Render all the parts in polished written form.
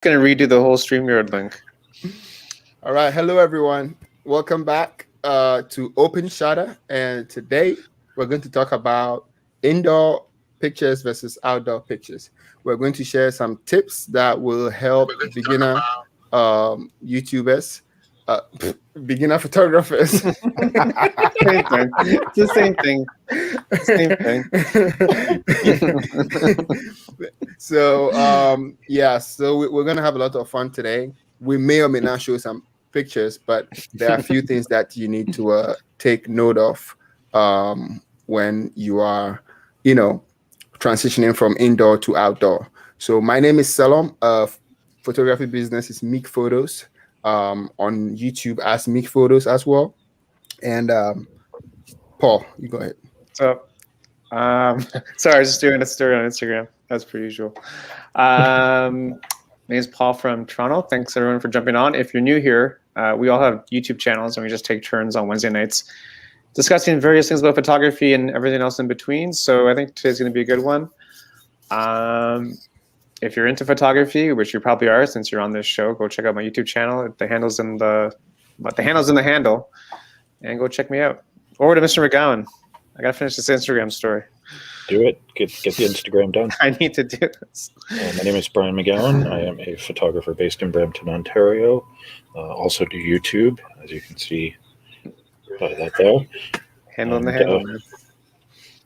Gonna redo the whole StreamYard link. All right, hello everyone. Welcome back to Open Shutter, and today we're going to talk about indoor pictures versus outdoor pictures. We're going to share some tips that will help beginner YouTubers, uh, beginner photographers. Same thing. It's the same thing. Same thing. So we're gonna have a lot of fun today. We may or may not show some pictures, but there are a few things that you need to take note of when you are, transitioning from indoor to outdoor. So my name is Salom. Photography business is Meek Photos. On YouTube as Meek Photos as well. And Paul, you go ahead. So, sorry, I was just doing a story on Instagram as per usual. My name is Paul from Toronto. Thanks everyone for jumping on. If you're new here, we all have YouTube channels and we just take turns on Wednesday nights discussing various things about photography and everything else in between. So I think today's going to be a good one. If you're into photography, which you probably are since you're on this show, go check out my YouTube channel. The handle's in the handle, and go check me out. Over to Mr. McGowan. I gotta finish this Instagram story. Do it. Get the Instagram done. I need to do this. My name is Brian McGowan. I am a photographer based in Brampton, Ontario. Also do YouTube, as you can see by that there. Handle the handle.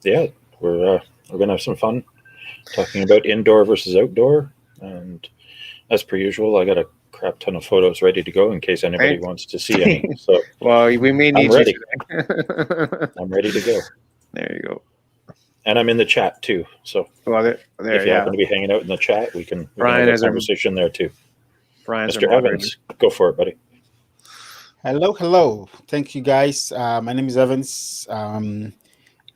Yeah, we're gonna have some fun talking about indoor versus outdoor, and as per usual, I got a crap ton of photos ready to go in case anybody wants to see any. So, well, we may need I'm ready. I'm ready to go. There you go. And I'm in the chat too. So, there if you happen to be hanging out in the chat, we can have a conversation there too. Brian's Mr. Evans, go for it, buddy. Hello. Thank you, guys. My name is Evans.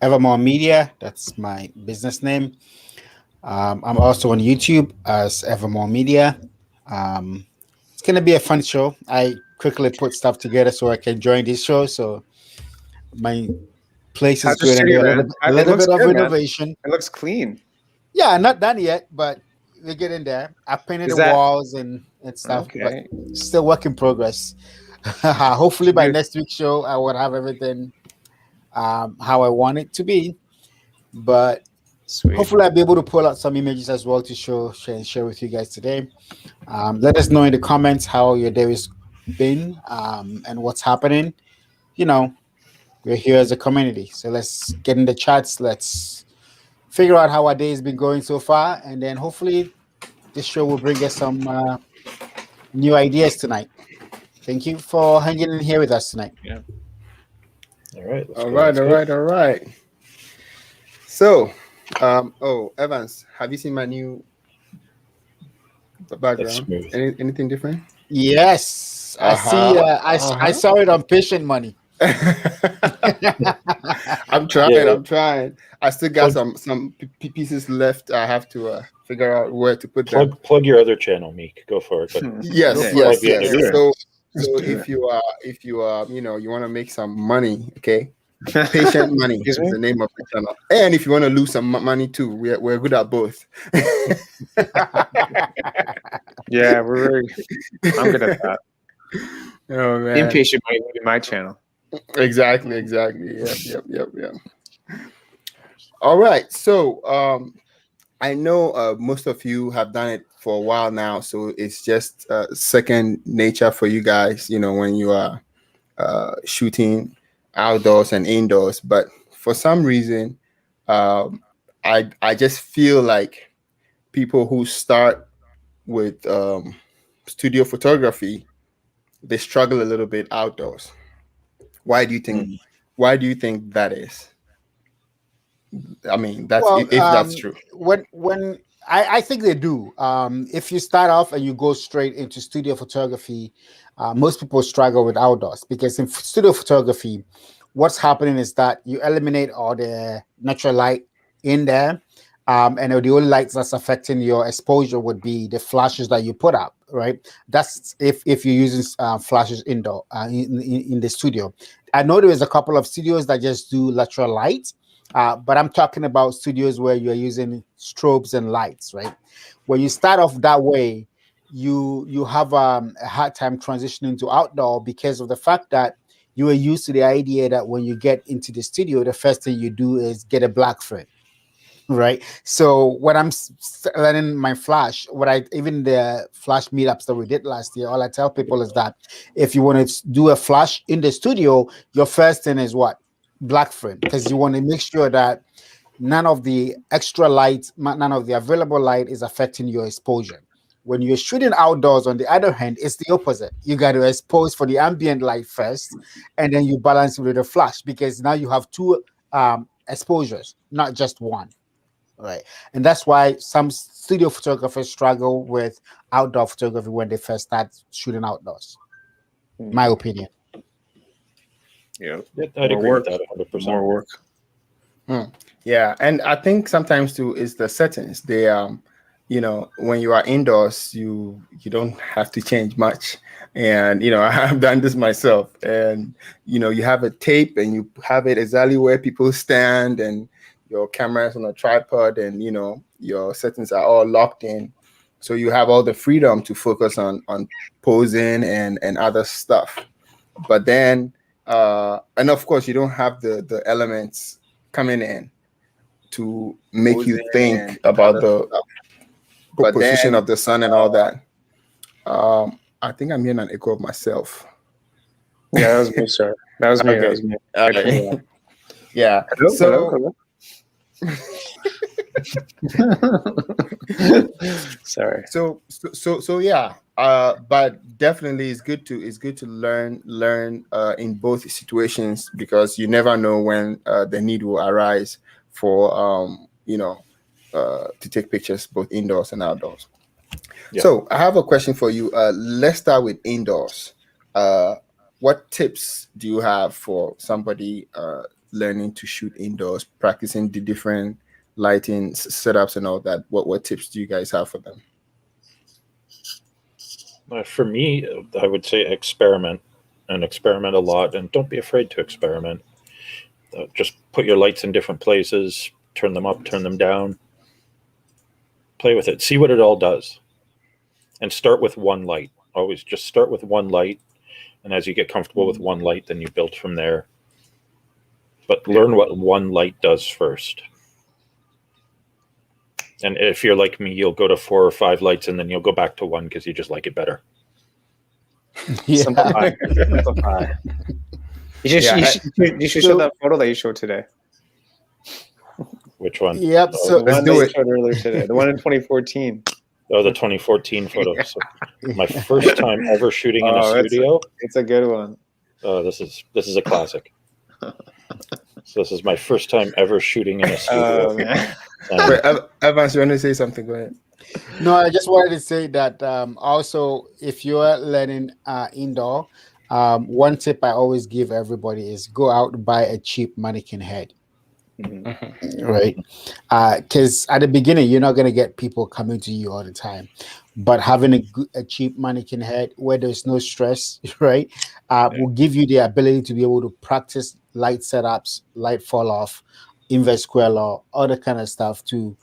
Evermore Media. That's my business name. I'm also on YouTube as Evermore Media. It's going to be a fun show. I quickly put stuff together so I can join this show. So my place is good and a little bit of renovation. It looks clean. Yeah, not done yet, but we're getting there. I painted the walls and stuff, but still work in progress. Hopefully by next week's show, I will have everything how I want it to be. But sweet. Hopefully I'll be able to pull out some images as well to share with you guys today. Let us know in the comments how your day has been and what's happening. We're here as a community. So let's get in the chats. Let's figure out how our day has been going so far. And then hopefully this show will bring us some new ideas tonight. Thank you for hanging in here with us tonight. Yeah. All right. So, Evans, have you seen my new background? Anything different? Yes, I see. I saw it on Patient Money. I'm trying. I still got some pieces left. I have to figure out where to put them. Plug your other channel, Meek. Go for it. Yes. So if you you want to make some money, okay? Patient Money is the name of the channel. And if you want to lose some money too, we're good at both. Yeah, I'm good at that. Oh man, Impatient Money will be my channel. Exactly. Yep. All right. So I know most of you have done it for a while now, so it's just second nature for you guys. When you are shooting outdoors and indoors, but for some reason I just feel like people who start with studio photography, they struggle a little bit outdoors. Why do you think that is? I mean, if that's true. When I think they do. If you start off and you go straight into studio photography, most people struggle with outdoors because in studio photography, what's happening is that you eliminate all the natural light in there, and the only lights that's affecting your exposure would be the flashes that you put up, right? That's if you're using flashes indoor in the studio. I know there is a couple of studios that just do lateral light, but I'm talking about studios where you're using strobes and lights, right? When you start off that way, you have a hard time transitioning to outdoor because of the fact that you are used to the idea that when you get into the studio, the first thing you do is get a black frame, right? So when I'm learning my flash, even the flash meetups that we did last year, all I tell people is that if you want to do a flash in the studio, your first thing is what? Black frame, because you want to make sure that none of the extra light, none of the available light is affecting your exposure. When you're shooting outdoors, on the other hand, it's the opposite. You got to expose for the ambient light first, and then you balance it with the flash, because now you have two exposures, not just one. Right. And that's why some studio photographers struggle with outdoor photography when they first start shooting outdoors. My opinion. Yeah. I'd agree with that 100%. More work. Yeah. And I think sometimes too is the settings. They when you are indoors, you don't have to change much. And I have done this myself. And you have a tape and you have it exactly where people stand, and your camera is on a tripod, and your settings are all locked in, so you have all the freedom to focus on posing and other stuff. But then and of course you don't have the elements coming in to make you think about the position of the sun and all that. I think I'm hearing an echo of myself. Yeah, that was me, sir. That was me. Okay. That was me. Yeah. Hello. Sorry. So yeah. But definitely it's good to learn in both situations, because you never know when the need will arise for to take pictures both indoors and outdoors. Yeah. So I have a question for you. Let's start with indoors. What tips do you have for somebody learning to shoot indoors, practicing the different lighting setups and all that? What tips do you guys have for them? For me, I would say experiment a lot, and don't be afraid to experiment. Just put your lights in different places, turn them up, turn them down, play with it, see what it all does, and start with one light. Always just start with one light, and as you get comfortable with one light, then you build from there. But learn what one light does first. And if you're like me, you'll go to 4 or 5 lights, and then you'll go back to one because you just like it better. Yeah. Simplify. You should show that photo that you showed today. Which one? Yep. So the one that you showed earlier today. The one in 2014. Oh, the 2014 photo. So my first time ever shooting in a studio. It's a good one. Oh, this is a classic. So this is my first time ever shooting in a studio. Wait, Evans, you want to say something? Go ahead. No, I just wanted to say that also, if you are learning indoor, one tip I always give everybody is go out and buy a cheap mannequin head. Mm-hmm. Right? Because at the beginning, you're not going to get people coming to you all the time. But having a cheap mannequin head where there's no stress, right, will give you the ability to be able to practice light setups, light fall off, inverse square law, all that kind of stuff to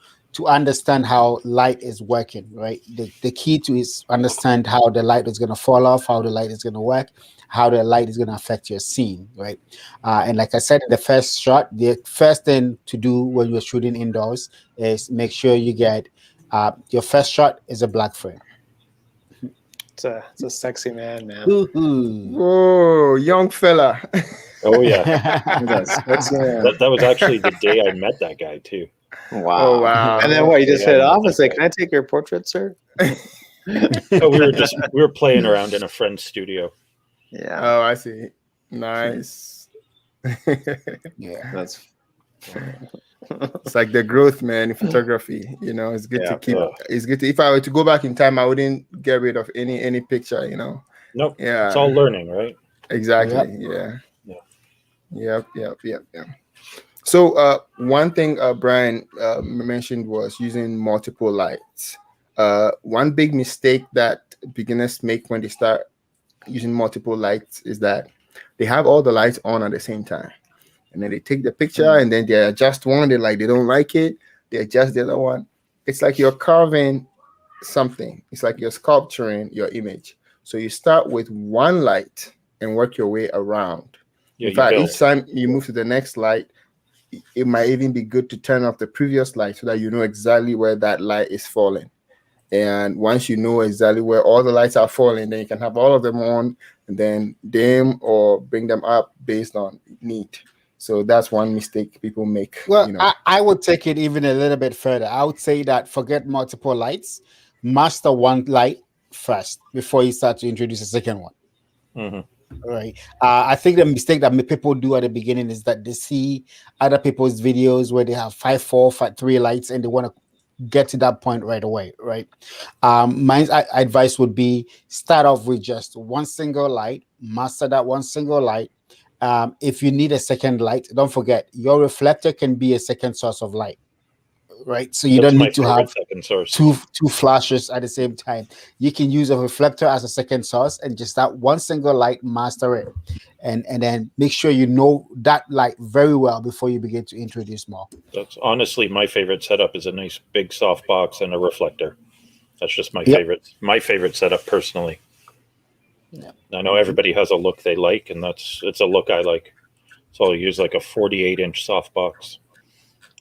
understand how light is working, right? The key to is understand how the light is going to fall off, how the light is going to work, how the light is going to affect your scene, right? And like I said, in the first shot, the first thing to do when you're shooting indoors is make sure you get your first shot is a black frame. It's a sexy man. Whoa, young fella. Oh yeah, that was actually the day I met that guy too. Wow! Oh, wow! And then what? You just hit it off and say, "Can I take your portrait, sir?" No, we were playing around in a friend's studio. Yeah. Oh, I see. Nice. Yeah, that's. It's like the growth, man, in photography. It's good to keep. It's good to. If I were to go back in time, I wouldn't get rid of any picture. Nope. Yeah. It's all learning, right? Exactly. Yep. Yeah. So one thing Brian mentioned was using multiple lights. One big mistake that beginners make when they start using multiple lights is that they have all the lights on at the same time. And then they take the picture and then they adjust one. They don't like it. They adjust the other one. It's like you're carving something. It's like you're sculpturing your image. So you start with one light and work your way around. Yeah, in fact, each time you move to the next light, it might even be good to turn off the previous light so that you know exactly where that light is falling. And once you know exactly where all the lights are falling, then you can have all of them on and then dim or bring them up based on need. So that's one mistake people make. Well, I would take it even a little bit further. I would say that forget multiple lights, master one light first before you start to introduce a second one. Mm-hmm. Right. I think the mistake that people do at the beginning is that they see other people's videos where they have 5, 4, 5, 3 lights and they want to get to that point right away. Right. My advice would be start off with just one single light, master that one single light. If you need a second light, don't forget your reflector can be a second source of light. Right, so you don't need to have two flashes at the same time. You can use a reflector as a second source and just that one single light, master it, and then make sure you know that light very well before you begin to introduce more. That's honestly my favorite setup is a nice big soft box and a reflector. That's just my favorite. My favorite setup personally. Yeah. I know everybody has a look they like, and it's a look I like. So I'll use like a 48-inch softbox.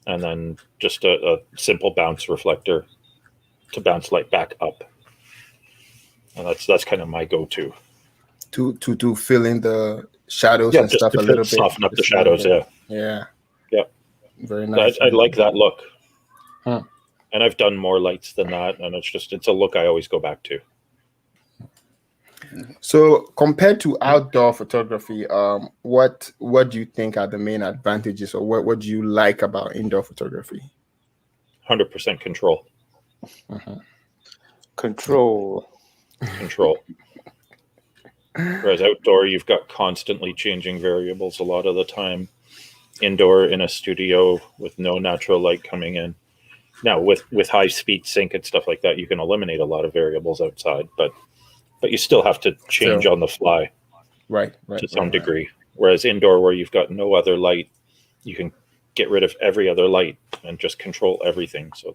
And then just a simple bounce reflector to bounce light back up, and that's kind of my go-to. To fill in the shadows and stuff a little bit, soften up the shadows. Yeah. Very nice. I like that look, and I've done more lights than that, and it's a look I always go back to. So compared to outdoor photography, what do you think are the main advantages, or what do you like about indoor photography? 100% control. Control. Whereas outdoor, you've got constantly changing variables a lot of the time. Indoor in a studio with no natural light coming in. Now with high speed sync and stuff like that, you can eliminate a lot of variables outside, but you still have to change on the fly, right to some degree. Whereas indoor, where you've got no other light, you can get rid of every other light and just control everything. So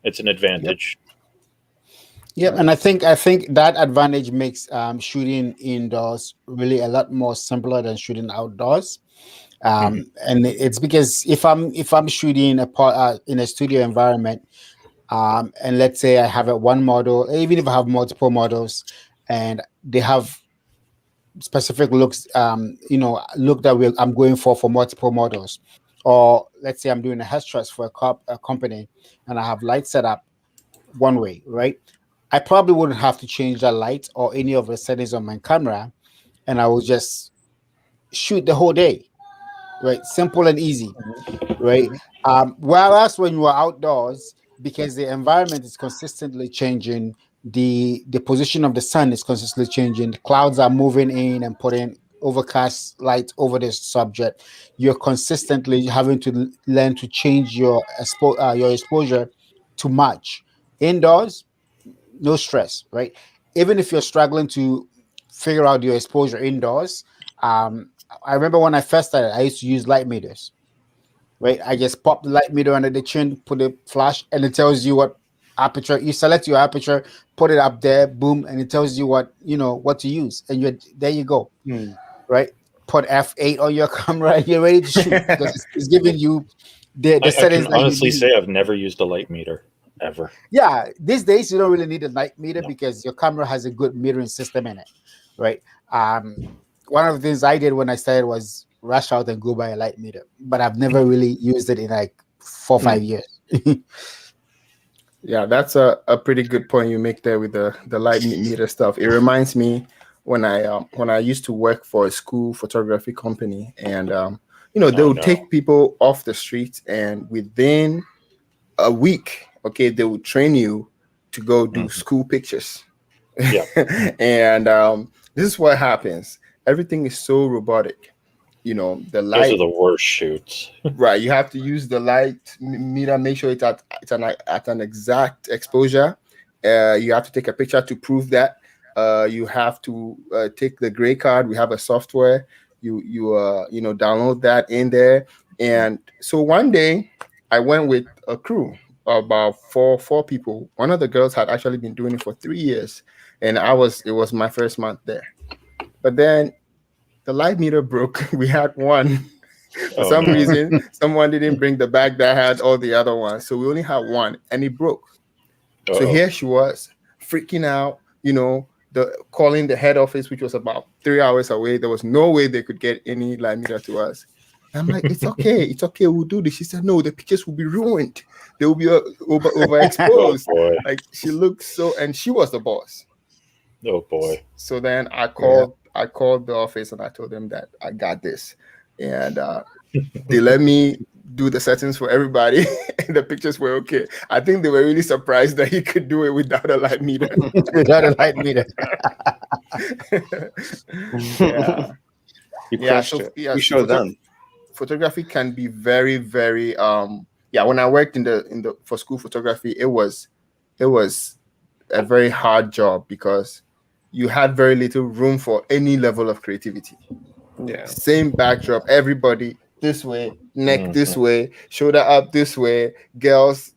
it's an advantage. Yep, and I think that advantage makes shooting indoors really a lot more simpler than shooting outdoors. And it's because if I'm shooting in a studio environment. And let's say I have one model, even if I have multiple models, and they have specific looks, look that I'm going for multiple models, or let's say I'm doing a headshot for a company, and I have light set up one way, right? I probably wouldn't have to change that light or any of the settings on my camera, and I will just shoot the whole day, right? Simple and easy, right? Whereas when you are outdoors, because the environment is consistently changing, the position of the sun is consistently changing, the clouds are moving in and putting overcast light over this subject, you're consistently having to learn to change your exposure to match. Indoors, no stress, right? Even if you're struggling to figure out your exposure indoors, I remember when I first started, I used to use light meters. Right, I just pop the light meter under the chin, put a flash, and it tells you what aperture. You select your aperture, put it up there, boom, and it tells you what to use, and there you go. Right, put F8 on your camera, and you're ready to shoot because it's giving you the settings. I can honestly say I've never used a light meter ever. Yeah, these days you don't really need a light meter because your camera has a good metering system in it. Right. One of the things I did when I started was rush out and go buy a light meter, but I've never really used it in like 4 or 5 years. Yeah, that's a pretty good point you make there with the light meter stuff. It reminds me when I used to work for a school photography company, and they would take people off the street, and within a week, they would train you to go do school pictures. Yeah. And this is what happens. Everything is so robotic. The light. Those are the worst shoots. Right. You have to use the light meter, make sure it's at an exact exposure. You have to take a picture to prove that. You have to take the gray card. We have a software. You download that in there. And so one day I went with a crew about four people. One of the girls had actually been doing it for 3 years, and it was my first month there. But then the light meter broke. We had one. For some reason, someone didn't bring the bag that had all the other ones. So we only had one, and it broke. So here she was, freaking out, calling the head office, which was about 3 hours away. There was no way they could get any light meter to us. I'm like, it's okay, we'll do this. She said, no, the pictures will be ruined. They will be overexposed. Like, she looked and she was the boss. Oh boy. So then I called the office and I told them that I got this. And they let me do the settings for everybody, and the pictures were okay. I think they were really surprised that he could do it without a light meter. Without a light meter. Yeah. You crushed it. You showed them. Photography can be very, very when I worked for school photography, it was a very hard job because you had very little room for any level of creativity. Yeah. Same backdrop, everybody this way, neck this way, shoulder up this way. Girls,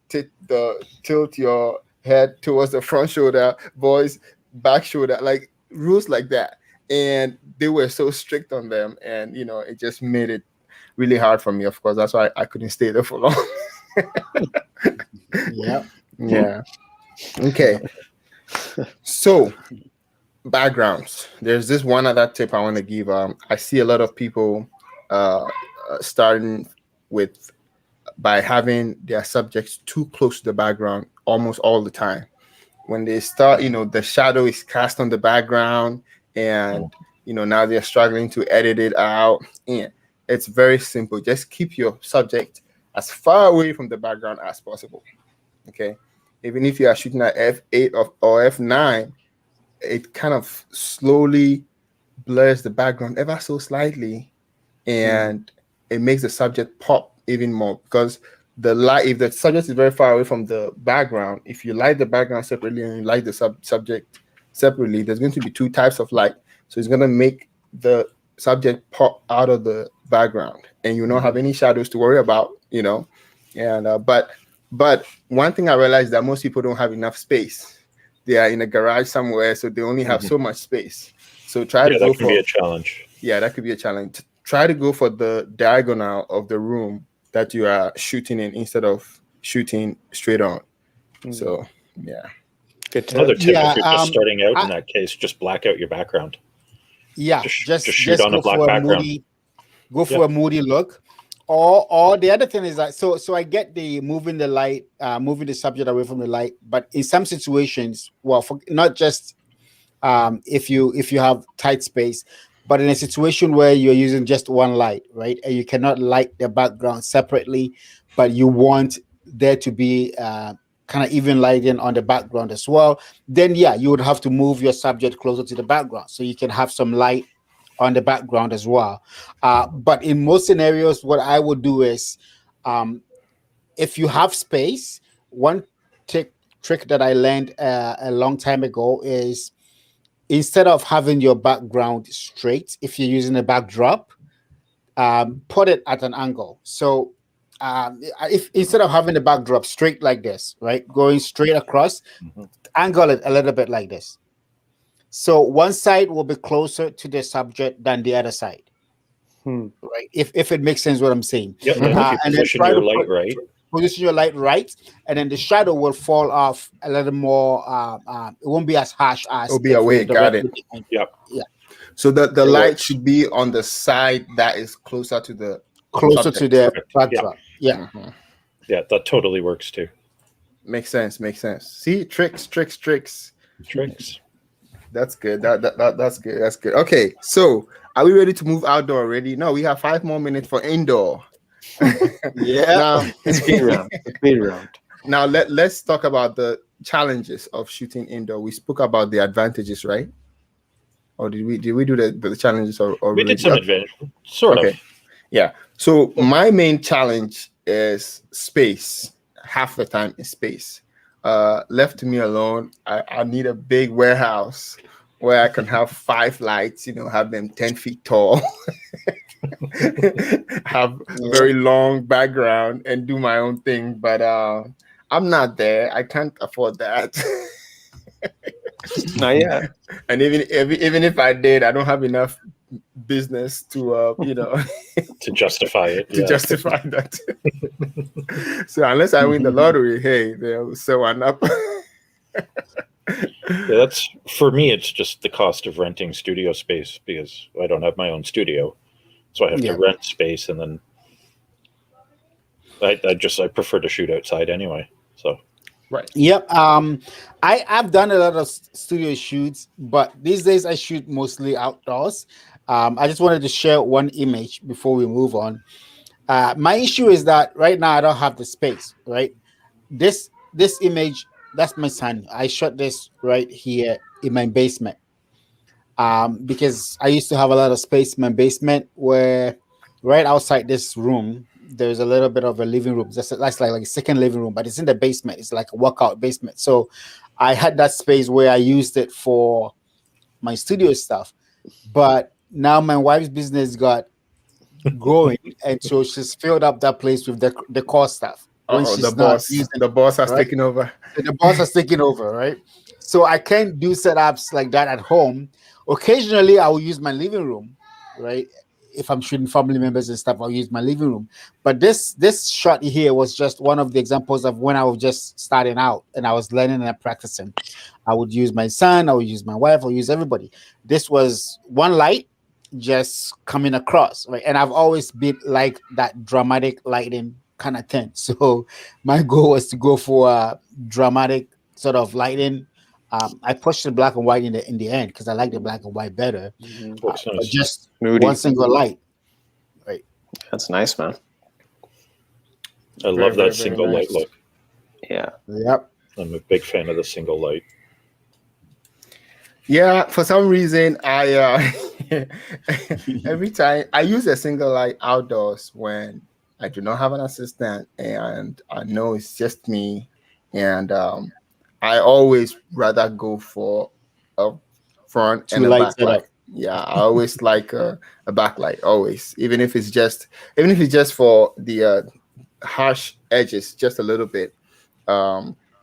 tilt your head towards the front shoulder. Boys, back shoulder, like rules like that. And they were so strict on them, and it just made it really hard for me. Of course, that's why I couldn't stay there for long. Yeah. Okay. So, backgrounds. There's this one other tip I want to give. I see a lot of people starting by having their subjects too close to the background almost all the time. When they start, the shadow is cast on the background, and now they're struggling to edit it out. And it's very simple. Just keep your subject as far away from the background as possible. Okay, even if you are shooting at f8 or f9, it kind of slowly blurs the background ever so slightly, and it makes the subject pop even more, because if the subject is very far away from the background, if you light the background separately and you light the subject separately, there's going to be two types of light. So it's going to make the subject pop out of the background, and you don't have any shadows to worry about, and but one thing I realized that most people don't have enough space. They are in a garage somewhere, so they only have so much space. So try to go that can be a challenge. Yeah, that could be a challenge. Try to go for the diagonal of the room that you are shooting in instead of shooting straight on. So, yeah. Good tip. Another tip, if you're just starting out in that case, just black out your background. Yeah, just shoot on a black background. Go for a moody look. Or the other thing is that so I get the moving the subject away from the light, but in some situations, not just if you have tight space, but in a situation where you're using just one light, right, and you cannot light the background separately, but you want there to be kind of even lighting on the background as well, then you would have to move your subject closer to the background so you can have some light on the background as well. But in most scenarios, what I would do is, if you have space, one trick that I learned a long time ago is, instead of having your background straight, if you're using a backdrop, put it at an angle. So if instead of having the backdrop straight like this, right, going straight across, angle it a little bit like this. So one side will be closer to the subject than the other side, right? If it makes sense what I'm saying. Yep. And then try to Position your light right, and then the shadow will fall off a little more. It won't be as harsh as. It'll be away. Got it. Yep. Yeah. So the light should be on the side that is closer to the backdrop. Yeah. Yeah, that totally works too. Makes sense. See, tricks. That's good. That's good. Okay, so are we ready to move outdoor already? No, we have 5 more minutes for indoor. Yeah. Speed round. Now let's talk about the challenges of shooting indoor. We spoke about the advantages, right? Or did we do the challenges or we did some advantage, sort of. Yeah. So my main challenge is space. Half the time is space. Left to me alone, I need a big warehouse where I can have 5 lights, have them 10 feet tall, have very long background and do my own thing. But I'm not there. I can't afford that. Not yet. And even if I did, I don't have enough business to to justify it. to justify that. So unless I win the lottery, hey, they'll sew one up. Yeah, that's for me. It's just the cost of renting studio space because I don't have my own studio, so I have to rent space, and then I prefer to shoot outside anyway. So right. Yep. I've done a lot of studio shoots, but these days I shoot mostly outdoors. I just wanted to share one image before we move on. My issue is that right now I don't have the space. Right. This image. That's my son. I shot this right here in my basement because I used to have a lot of space in my basement where right outside this room, there's a little bit of a living room. That's like a second living room, but it's in the basement. It's like a workout basement. So I had that space where I used it for my studio stuff. But now my wife's business got growing, and so she's filled up that place with the core stuff. The boss has taken over. The boss has taken over, right? So I can't do setups like that at home. Occasionally, I will use my living room, right? If I'm shooting family members and stuff, I'll use my living room. But this shot here was just one of the examples of when I was just starting out and I was learning and practicing. I would use my son, I would use my wife, I would use everybody. This was one light just coming across, right? And I've always been like that dramatic lighting kind of thing. So my goal was to go for a dramatic sort of lighting. I pushed the black and white in the end because I like the black and white better. But just moody. One single light. Right. That's nice, man. I love that single light look. Yeah. Yep. I'm a big fan of the single light. Yeah, for some reason I every time I use a single light outdoors when I do not have an assistant and I know it's just me, and I always rather go for a front and a backlight. Yeah, I always like a backlight, always, even if it's just for the harsh edges, just a little bit.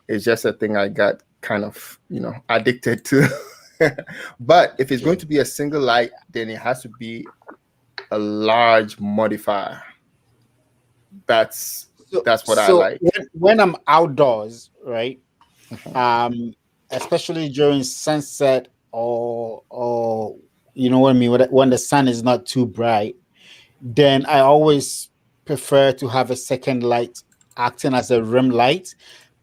It's just a thing I got kind of addicted to. But if it's going to be a single light, then it has to be a large modifier. That's what I like. When I'm outdoors, right? Especially during sunset or you know what I mean, when the sun is not too bright, then I always prefer to have a second light acting as a rim light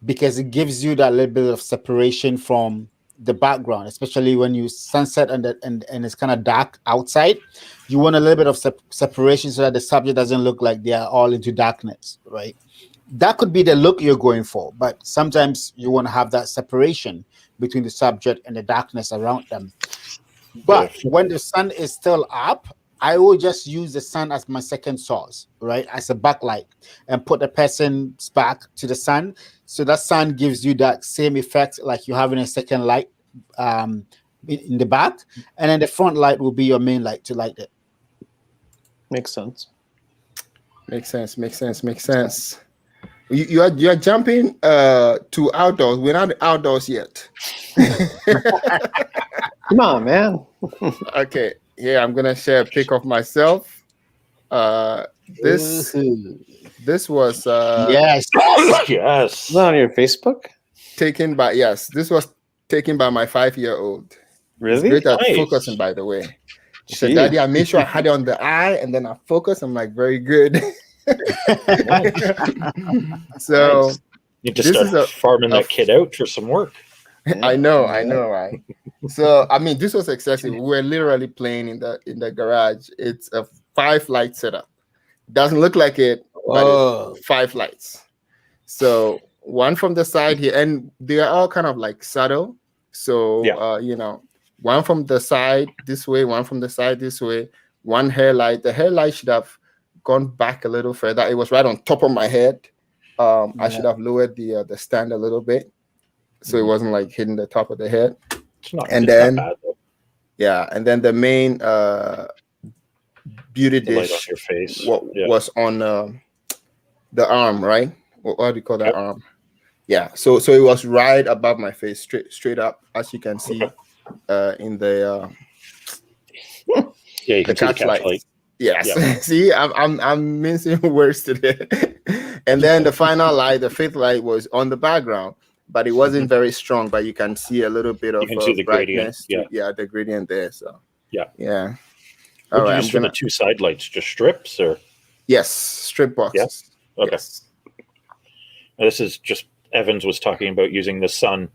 because it gives you that little bit of separation from the background, especially when you sunset and it's kind of dark outside. You want a little bit of separation so that the subject doesn't look like they are all into darkness, right? That could be the look you're going for, but sometimes you want to have that separation between the subject and the darkness around them. But when the sun is still up, I will just use the sun as my second source, right? As a backlight, and put the person's back to the sun. So that sun gives you that same effect like you're having a second light in the back. And then the front light will be your main light to light it. Makes sense. Makes sense. You are jumping to outdoors. We're not outdoors yet. Come on, man. Okay. Yeah, I'm gonna share a pic of myself. This was yes. Yes. Is that on your Facebook? This was taken by my 5-year-old. Really? It's great at focusing, by the way. She said, "Daddy, I made sure I had it on the eye, and then I focused." I'm like, "Very good." So you just start farming that kid out for some work. I know, right? So I mean, this was excessive. We were literally playing in the garage. It's a 5-light setup. Doesn't look like it, but it's 5 lights. So one from the side here, and they are all kind of like subtle. So one from the side this way, one from the side this way, one hair light. The hair light should have gone back a little further. It was right on top of my head. I should have lowered the stand a little bit, so it wasn't like hitting the top of the head. And then the main beauty dish on your face. was on the arm, right? What do you call that arm? Yeah, so it was right above my face, straight up, as you can see in the Yeah, you can see the catch light. Yes. Yep. See, I'm mincing words today. And then the final light, the fifth light, was on the background, but it wasn't very strong. But you can see a little bit of You can see the brightness. gradient. The gradient there. So Yeah. All What did right. you use for the two side lights? Just strips, or yes, strip boxes. Yeah? Okay. Yes. Now, this is just Evans was talking about using the sun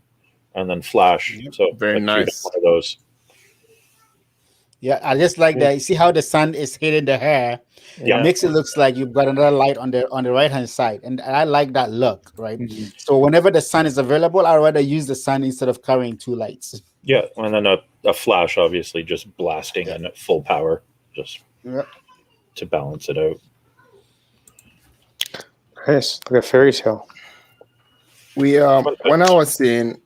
and then flash. So very nice. One of those. Yeah, I just like that. You see how the sun is hitting the hair? Yeah. It makes it looks like you've got another light on the right hand side, and I like that look, right? So whenever the sun is available, I'd rather use the sun instead of carrying two lights. Yeah, and then a flash, obviously, just blasting in at full power, just to balance it out. Nice, like a fairy tale. We when I was in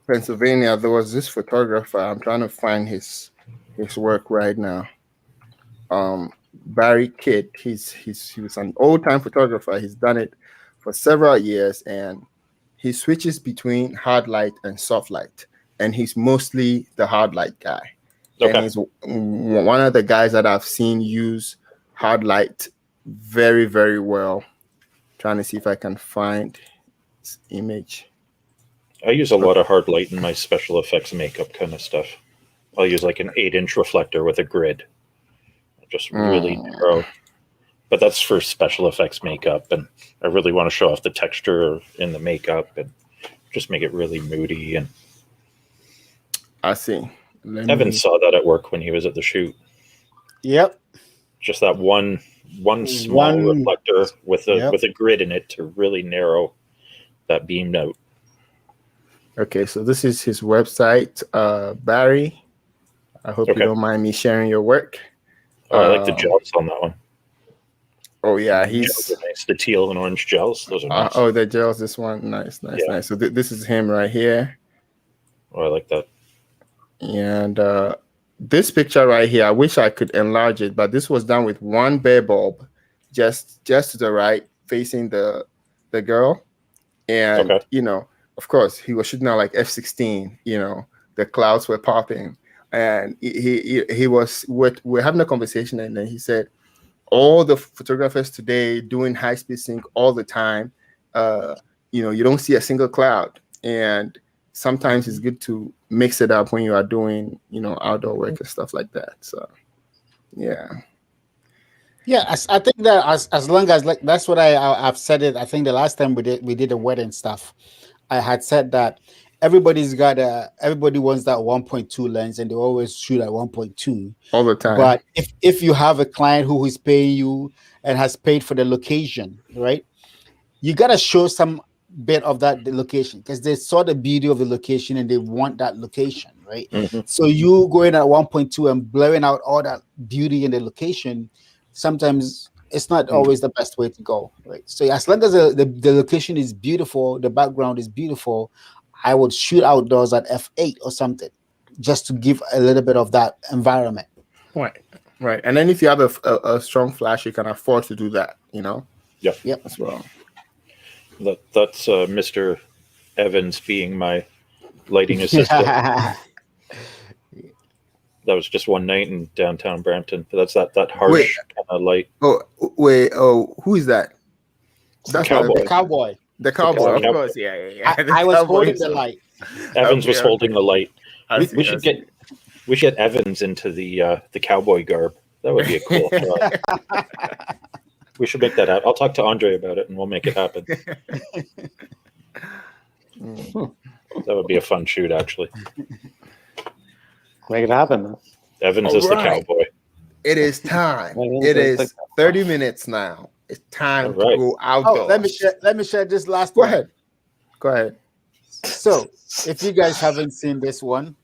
Pennsylvania, there was this photographer. I'm trying to find his work right now. Barry Kidd. He was an old time photographer. He's done it for several years, and he switches between hard light and soft light. And he's mostly the hard light guy. Okay. And he's one of the guys that I've seen use hard light very, very well. Trying to see if I can find his image. I use a lot of hard light in my special effects makeup kind of stuff. I'll use like an 8-inch reflector with a grid. Just really narrow. But that's for special effects makeup, and I really want to show off the texture in the makeup and just make it really moody. And I see. Evan saw that at work when he was at the shoot. Yep. Just that one small reflector with a grid in it to really narrow that beam out. Okay, so this is his website, Barry. I hope you don't mind me sharing your work. Oh, I like the gels on that one. Oh yeah, Gels are nice. The teal and orange gels, those are nice. Oh, the gels. This one, nice. So this is him right here. Oh, I like that. And this picture right here, I wish I could enlarge it, but this was done with one bare bulb, just to the right, facing the girl. And of course, he was shooting out like F-16. The clouds were popping, and he was. We're having a conversation, and then he said, all the photographers today doing high-speed sync all the time. You don't see a single cloud, and sometimes it's good to mix it up when you are doing, outdoor work and stuff like that. So, yeah. Yeah, I think that as long as that's what I've said it. I think the last time we did the wedding stuff, I had said that everybody wants that 1.2 lens, and they always shoot at 1.2 all the time. But if you have a client who is paying you and has paid for the location, right, you gotta show some bit of that location because they saw the beauty of the location and they want that location, right? Mm-hmm. So you going at 1.2 and blurring out all that beauty in the location, sometimes it's not always the best way to go, right? So as long as the location is beautiful, the background is beautiful, I would shoot outdoors at f8 or something, just to give a little bit of that environment. Right. And then if you have a strong flash, you can afford to do that, Yep. As well. That's Mr. Evans being my lighting assistant. That was just one night in downtown Brampton. But that's that harsh kind of light. Who is that? That's Cowboy. The cowboy. The cowboy, of course. Yeah. I was holding the light. Evans was holding the light. We should get Evans into the cowboy garb. That would be a cool shot. We should make that happen. I'll talk to Andre about it, and we'll make it happen. That would be a fun shoot, actually. Make it happen, man. Evans is the cowboy. It is time. It is 30 minutes now. It's time to go outdoors. Oh, let me share this last one. Go ahead. So, if you guys haven't seen this one,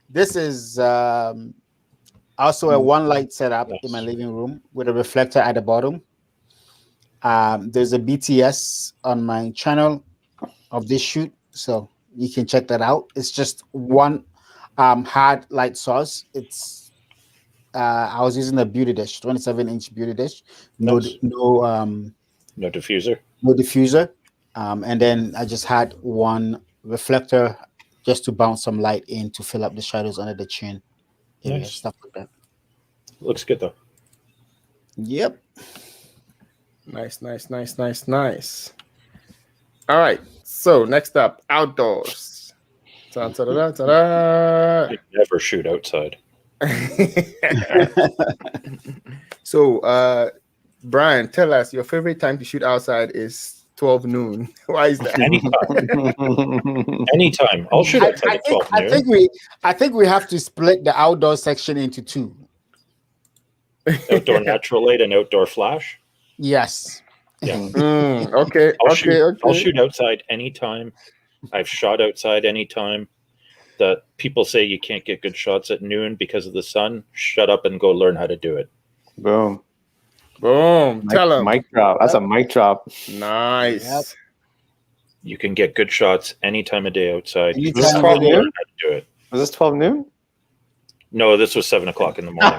this is also a one light setup in my living room with a reflector at the bottom. There's a BTS on my channel of this shoot, so you can check that out. It's just one hard light source. It's I was using a beauty dish, 27-inch beauty dish. No diffuser. no diffuser, and then I just had one reflector just to bounce some light in to fill up the shadows under the chin area, Nice. stuff like that. Looks good though. Yep. Nice. All right. So next up, outdoors. Ta-da-da-da-da. I never shoot outside. So, Brian, tell us your favorite time to shoot outside is 12 noon. Why is that? Anytime. I'll shoot outside at 12 noon. I think we have to split the outdoor section into two. Outdoor natural light and outdoor flash. Yes. Yeah. Okay. I'll shoot outside anytime. I've shot outside anytime. That people say you can't get good shots at noon because of the sun. Shut up and go learn how to do it. Boom. Tell them. Mic drop. That's a mic drop. Nice. Yep. You can get good shots any time of day outside. You Anytime just of have to day. learn how to do it. Was this 12 noon? No, this was 7 o'clock in the morning.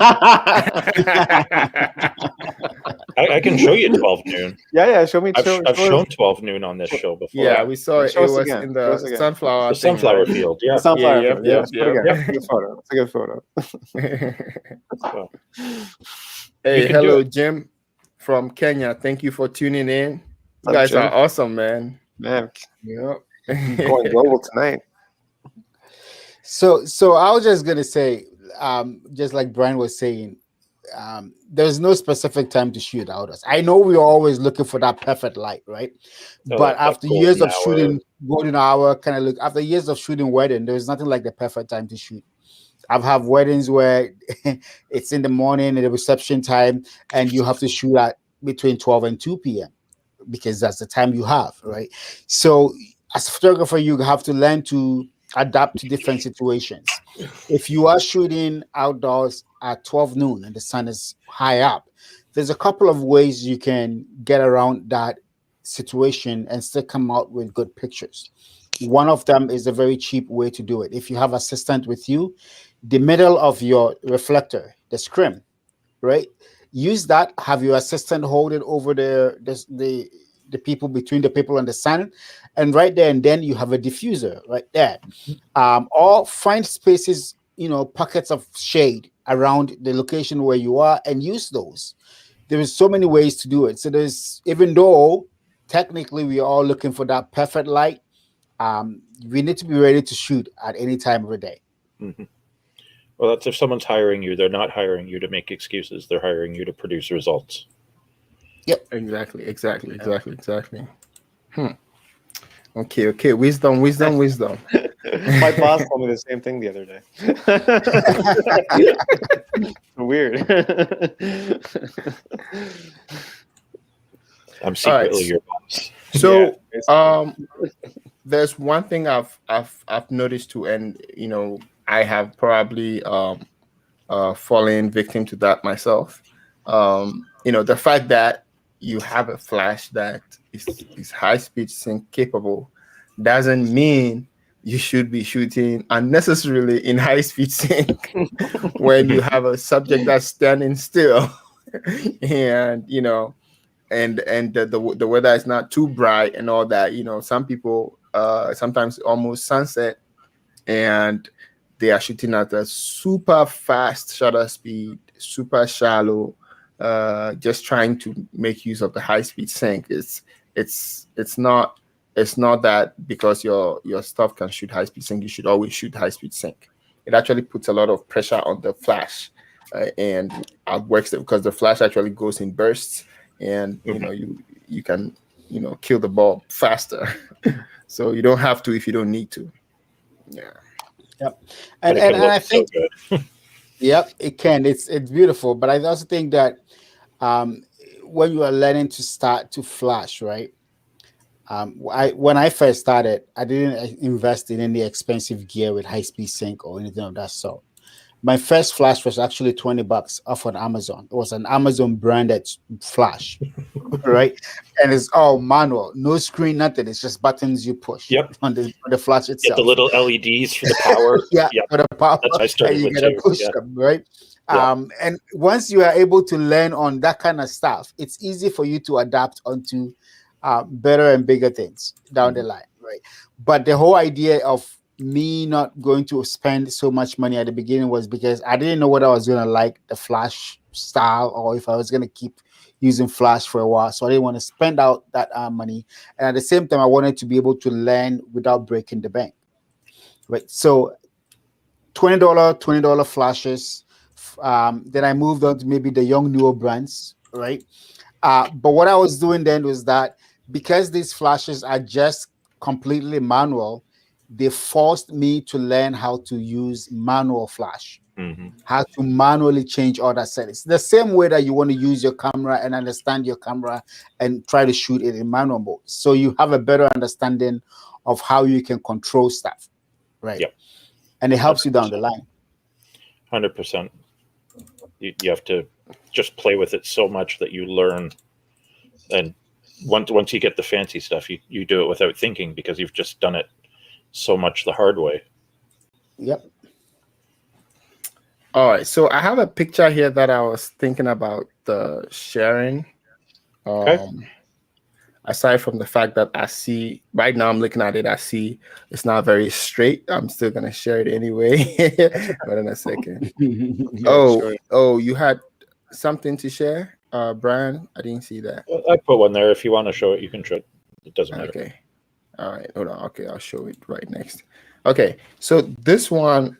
I can show you 12 noon. Yeah. Show me. I've shown 12 noon on this show before. Yeah, we saw it. It Show us was again. in Show us the again. sunflower. The sunflower field. Yeah. Sunflower. Yep, field. yep, Let's put it yep. again. It's a good photo. It's a good photo. So, Hey, You can hello, do Jim from Kenya. Thank you for tuning in. You What's up, guys Jim? are awesome, man. Man, Yep. going global tonight. So I was just gonna say, just like Brian was saying, there's no specific time to shoot outdoors. I know we're always looking for that perfect light, right? Oh, But that after years of golden hour. shooting golden hour, kind of look after years of shooting wedding, there's nothing like the perfect time to shoot. I've had weddings where it's in the morning at the reception time, and you have to shoot at between 12 and 2 p.m. because that's the time you have, right? So as a photographer, you have to learn to adapt to different situations. If you are shooting outdoors at 12 noon and the sun is high up, there's a couple of ways you can get around that situation and still come out with good pictures. One of them is a very cheap way to do it. If you have assistant with you, the middle of your reflector, the scrim, right? Use that, have your assistant hold it over the people, between the people and the sun, and right there and then you have a diffuser right there. Or find spaces, pockets of shade around the location where you are and use those. There is so many ways to do it. So even though technically we are all looking for that perfect light, we need to be ready to shoot at any time of the day. Mm-hmm. Well, that's if someone's hiring you. They're not hiring you to make excuses. They're hiring you to produce results. Yep. Exactly. Okay. Wisdom. My boss told me the same thing the other day. Weird. I'm secretly your boss. So, Yeah, there's one thing I've noticed too, and I have probably fallen victim to that myself. The fact that you have a flash that is high speed sync capable doesn't mean you should be shooting unnecessarily in high speed sync when you have a subject that's standing still and the weather is not too bright and all that. Some people sometimes almost sunset and they are shooting at a super fast shutter speed, super shallow, just trying to make use of the high speed sync. It's not that because your stuff can shoot high speed sync, you should always shoot high speed sync. It actually puts a lot of pressure on the flash and outworks it because the flash actually goes in bursts, and you can kill the ball faster. So you don't have to if you don't need to. Yeah. Yep. And I think yep, it can. It's beautiful. But I also think that when you are learning to start to flash, right? When I first started, I didn't invest in any expensive gear with high speed sync or anything of that sort. My first flash was actually $20 off on Amazon. It was an Amazon branded flash, right? And it's all manual, no screen, nothing. It's just buttons you push. Yep. on the flash itself. Get the little LEDs for the power. Yeah, Yep. for the power. That's what I started and you with gotta too. push Yeah. them, right? Yeah. And once you are able to learn on that kind of stuff, it's easy for you to adapt onto better and bigger things down the line, right? But the whole idea of me not going to spend so much money at the beginning was because I didn't know what I was going to like the Flash style, or if I was going to keep using Flash for a while. So I didn't want to spend out that money. And at the same time, I wanted to be able to learn without breaking the bank, right? So $20 flashes. Then I moved on to maybe the Yongnuo brands, right? But what I was doing then was that because these flashes are just completely manual, they forced me to learn how to use manual flash, how to manually change all that settings. The same way that you want to use your camera and understand your camera and try to shoot it in manual mode. So you have a better understanding of how you can control stuff, right? Yep. And it helps you down the line. 100%. You have to just play with it so much that you learn. And once you get the fancy stuff, you do it without thinking because you've just done it so much the hard way. Yep. All right. So I have a picture here that I was thinking about sharing. Okay. Aside from the fact that I see right now, I'm looking at it, I see it's not very straight. I'm still gonna share it anyway. But in a second. Oh, you had something to share, Brian? I didn't see that. I put one there. If you want to show it, you can show it. It doesn't matter. Okay. All right. Hold on. Okay, I'll show it right next. Okay. So this one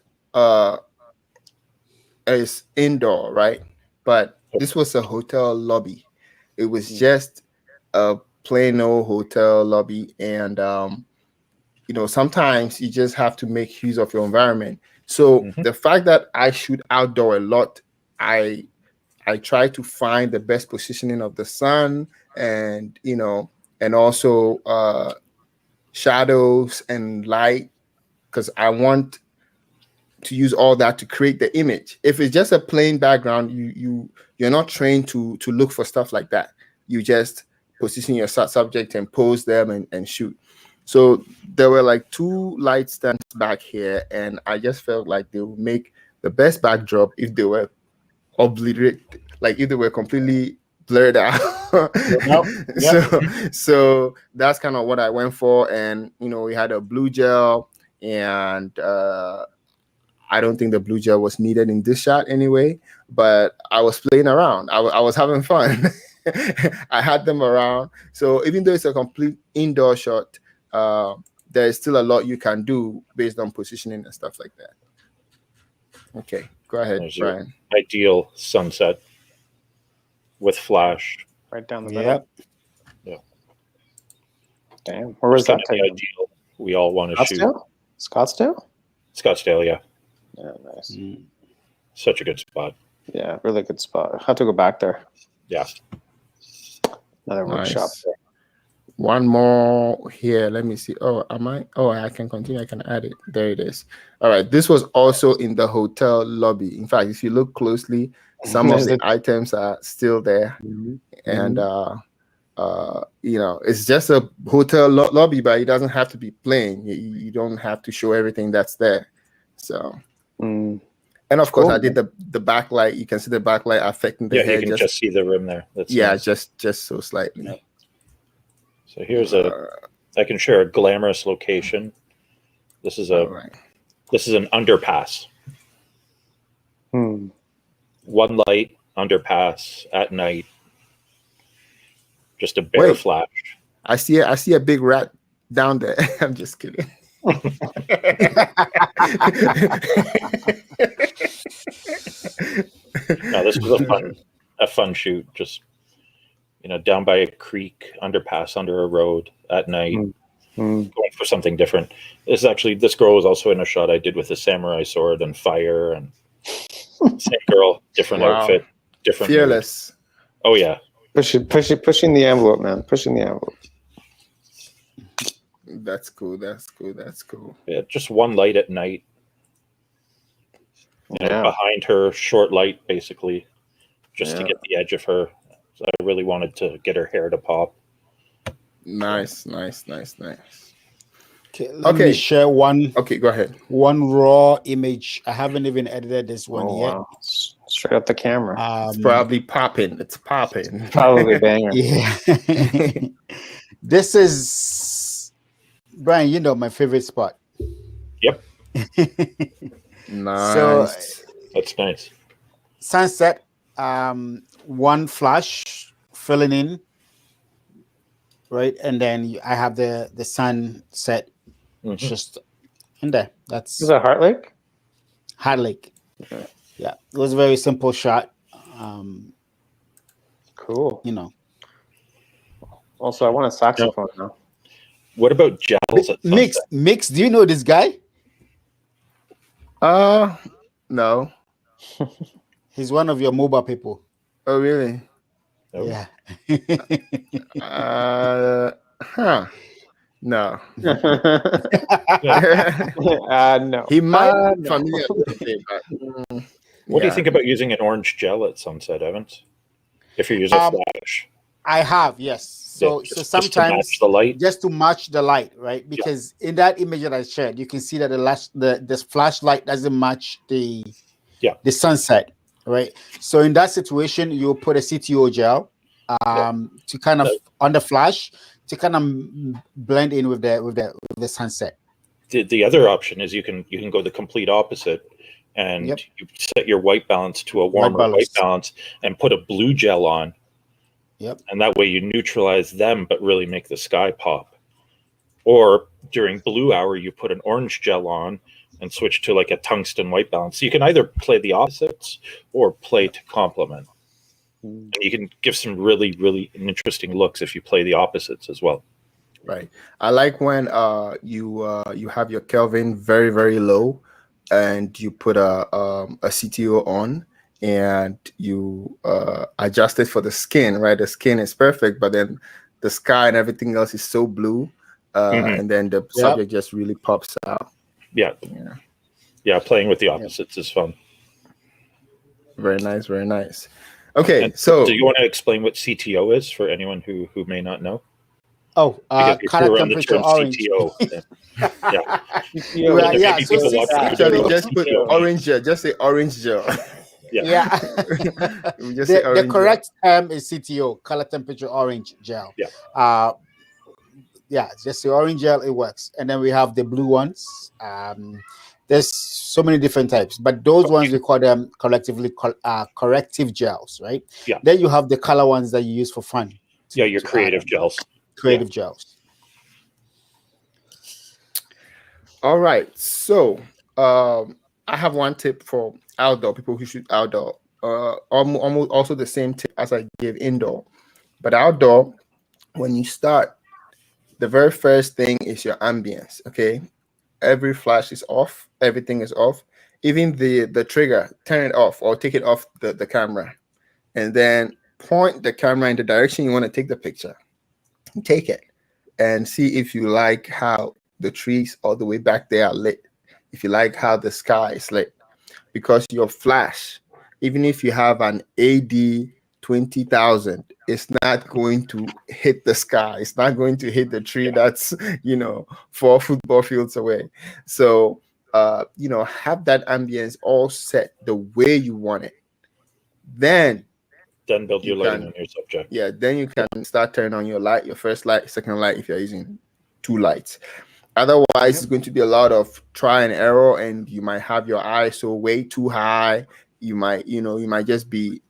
is indoor, right? But this was a hotel lobby. It was just a plain old hotel lobby, and sometimes you just have to make use of your environment. So the fact that I shoot outdoor a lot, I try to find the best positioning of the sun, and and also shadows and light, because I want to use all that to create the image. If it's just a plain background, you're not trained to look for stuff like that. You just position your subject and pose them and shoot. So there were like 2 light stands back here, and I just felt like they would make the best backdrop if they were obliterated, like if they were completely blurred out. So that's kind of what I went for. And we had a blue gel, and I don't think the blue gel was needed in this shot anyway, but I was playing around. I was having fun. I had them around. So even though it's a complete indoor shot, there's still a lot you can do based on positioning and stuff like that. Okay, go ahead, Brian. Ideal sunset with flash. Right down the middle. Yeah. Damn. Where was that taken? Ideal. We all want to shoot. Scottsdale? Scottsdale, yeah. Yeah, nice. Such a good spot. Yeah, really good spot. I have to go back there. Yeah. Another workshop there. One more here. Let me see. Oh, I can continue. I can add it. There it is. All right. This was also in the hotel lobby. In fact, if you look closely, some of the items are still there. And it's just a hotel lobby, but it doesn't have to be plain. You don't have to show everything that's there. So and of course, I did the backlight. You can see the backlight affecting the head. You can just see the rim there. That's nice. just so slightly. Yeah. So here's I can share a glamorous location. This is an underpass. One light underpass at night. Just a bare flash. I see a big rat down there. I'm just kidding. No, this was a fun shoot. Just down by a creek, underpass under a road at night, going for something different. This girl was also in a shot I did with a samurai sword and fire, and same girl, different outfit, different fearless. Mood. Oh yeah, pushing the envelope, man. Pushing the envelope. That's cool. Yeah, just one light at night. Behind her, short light, basically, just to get the edge of her. So I really wanted to get her hair to pop. Nice. Okay, let me share one. Okay, go ahead. One raw image. I haven't even edited this one yet. Wow. Straight up the camera. It's probably popping. It's popping. Probably banger. Yeah. This is Brian. You know my favorite spot. Yep. Nice. So That's nice. sunset, one flash filling in, right, and then I have the sunset Mhm. just in there. That's Is that Heart Lake? Hard Lake. Okay. Yeah, it was a very simple shot. Cool. You know, Also, I want a saxophone now. What about gels at sunset? Mix. Do you know this guy? No. He's one of your mobile people. Oh, really? No. Yeah. Huh. No. No. He might be no. familiar with it, but What do you yeah. think about using an orange gel at sunset, Evans? If you use a flash. I have, yes. So Yeah, so just to match sometimes the light. just to match the light, right? Because in that image that I shared, you can see that the flashlight doesn't match the sunset, right? So in that situation, you put a CTO gel to kind of on the flash to kind of blend in with the sunset. The other option is you can go the complete opposite, and you set your white balance to a warmer white balance and put a blue gel on. Yep. And that way you neutralize them, but really make the sky pop. Or during blue hour, you put an orange gel on and switch to like a tungsten white balance. So you can either play the opposites or play to complement. And you can give some really, really interesting looks if you play the opposites as well. Right. I like when you have your Kelvin very, very low and you put a CTO on and you adjust it for the skin, right? The skin is perfect, but then the sky and everything else is so blue, and then the subject just really pops out. Yeah. Playing with the opposites is fun. Very nice, very nice. Okay, and so do you want to explain what CTO is for anyone who may not know? Oh, color temperature orange. CTO. Actually, just put orange gel. Just say orange gel. The correct term is CTO, color temperature orange gel. Just the orange gel, it works. And then we have the blue ones. There's so many different types, but those ones we call them collectively corrective gels, right? Yeah. Then you have the color ones that you use for fun. Your creative gels. Creative gels. All right. So I have one tip for outdoor people who shoot outdoor. Almost also the same tip as I gave indoor. But outdoor, when you start, the very first thing is your ambience. Okay. Every flash is off. Everything is off. Even the trigger, turn it off or take it off the camera. And then point the camera in the direction you want to take the picture. Take it and see if you like how the trees all the way back there are lit. If you like how the sky is lit. Because your flash, even if you have an AD 20,000, it's not going to hit the sky. It's not going to hit the tree that's 4 football fields away. So have that ambience all set the way you want it. Then build your lighting on your subject. Yeah, then you can start turning on your light, your first light, second light, if you're using 2 lights. Otherwise, it's going to be a lot of try and error, and you might have your ISO way too high. You might just be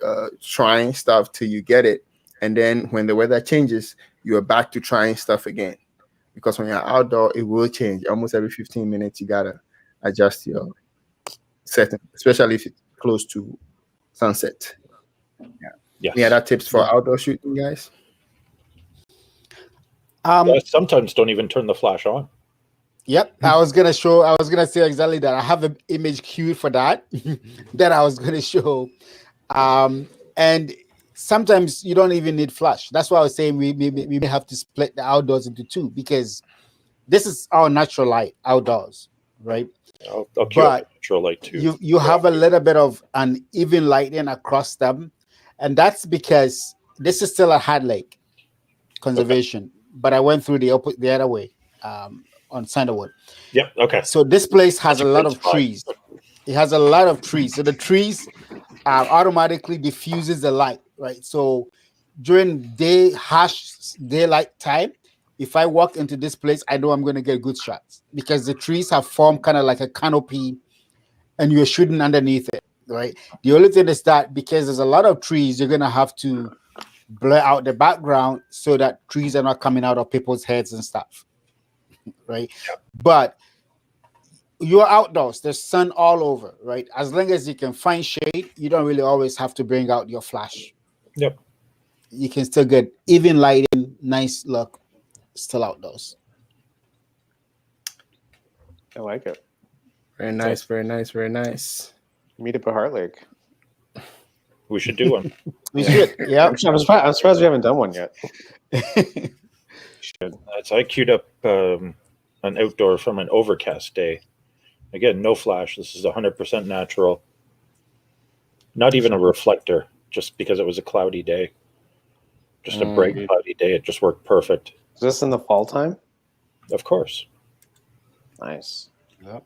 trying stuff till you get it. And then when the weather changes, you're back to trying stuff again. Because when you're outdoor, it will change. Almost every 15 minutes, you got to adjust your setting, especially if it's close to sunset. Any other tips for outdoor shooting, guys? Sometimes don't even turn the flash on. Yep, I was gonna say exactly that. I have an image queued for that that I was gonna show. And sometimes you don't even need flash. That's why I was saying we may have to split the outdoors into 2 because this is our natural light outdoors, right? I'll but natural light too. You have a little bit of uneven lighting across them, and that's because this is still a hard lake conservation. But I went through the other way. On Sandalwood. Yep. Okay. So this place has a lot of trees. It has a lot of trees. So the trees automatically diffuses the light, right? So during harsh daylight time, if I walk into this place, I know I'm going to get good shots because the trees have formed kind of like a canopy and you're shooting underneath it, right? The only thing is that because there's a lot of trees, you're going to have to blur out the background so that trees are not coming out of people's heads and stuff, right? Yep. But you're outdoors, there's sun all over, right? As long as you can find shade, you don't really always have to bring out your flash. Yep. You can still get even lighting, nice look, still outdoors. I like it. Very nice, very nice, very nice. Meet up at Heart Lake. We should do one. We should, yeah. I'm surprised we haven't done one yet. Should. So I queued up an outdoor from an overcast day. Again, no flash. This is 100% natural. Not even a reflector, just because it was a cloudy day. Just a bright, cloudy day. It just worked perfect. Is this in the fall time? Of course. Nice. Yep.